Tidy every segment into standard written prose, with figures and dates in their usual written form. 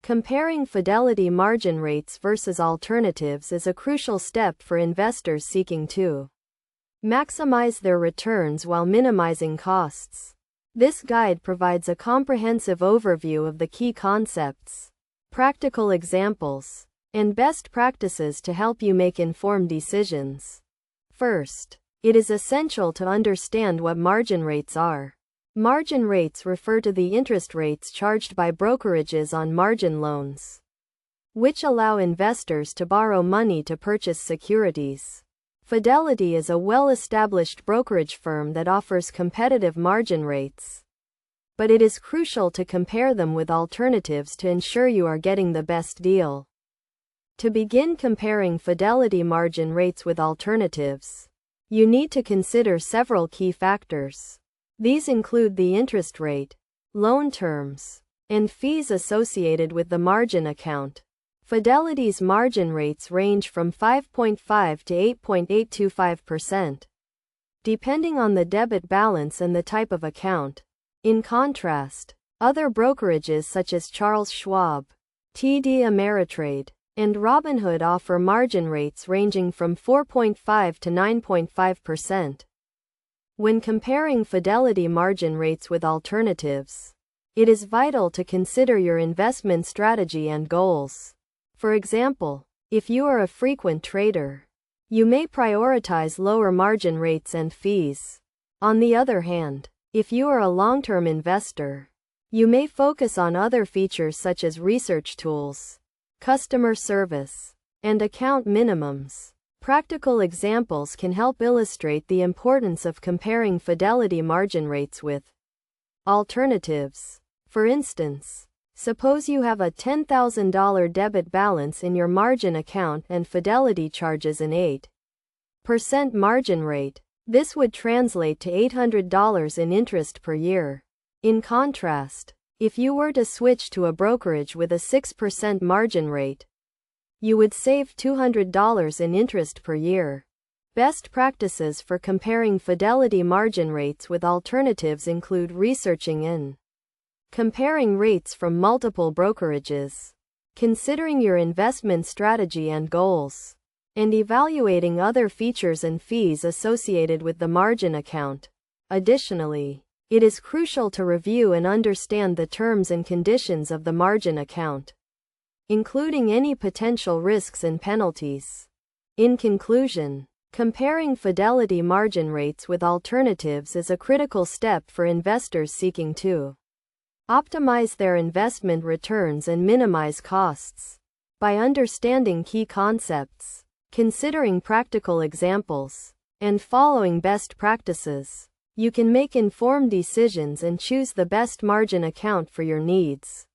Comparing Fidelity margin rates versus alternatives is a crucial step for investors seeking to maximize their returns while minimizing costs. This guide provides a comprehensive overview of the key concepts, practical examples, and best practices to help you make informed decisions. First, it is essential to understand what margin rates are. Margin rates refer to the interest rates charged by brokerages on margin loans, which allow investors to borrow money to purchase securities. Fidelity is a well-established brokerage firm that offers competitive margin rates, but it is crucial to compare them with alternatives to ensure you are getting the best deal. To begin comparing Fidelity margin rates with alternatives, you need to consider several key factors. These include the interest rate, loan terms, and fees associated with the margin account. Fidelity's margin rates range from 5.5 to 8.825%, depending on the debit balance and the type of account. In contrast, other brokerages such as Charles Schwab, TD Ameritrade, and Robinhood offer margin rates ranging from 4.5 to 9.5%. When comparing Fidelity margin rates with alternatives, it is vital to consider your investment strategy and goals. For example, if you are a frequent trader, you may prioritize lower margin rates and fees. On the other hand, if you are a long-term investor, you may focus on other features such as research tools, customer service, and account minimums. Practical examples can help illustrate the importance of comparing Fidelity margin rates with alternatives. For instance, suppose you have a $10,000 debit balance in your margin account and Fidelity charges an 8% margin rate. This would translate to $800 in interest per year. In contrast, if you were to switch to a brokerage with a 6% margin rate, you would save $200 in interest per year. Best practices for comparing Fidelity margin rates with alternatives include researching and comparing rates from multiple brokerages, considering your investment strategy and goals, and evaluating other features and fees associated with the margin account. Additionally, it is crucial to review and understand the terms and conditions of the margin account, including any potential risks and penalties. In conclusion, comparing Fidelity margin rates with alternatives is a critical step for investors seeking to optimize their investment returns and minimize costs. By understanding key concepts, considering practical examples, and following best practices, you can make informed decisions and choose the best margin account for your needs.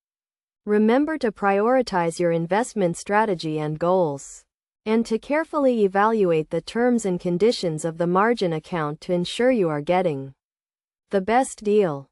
Remember to prioritize your investment strategy and goals, and to carefully evaluate the terms and conditions of the margin account to ensure you are getting the best deal.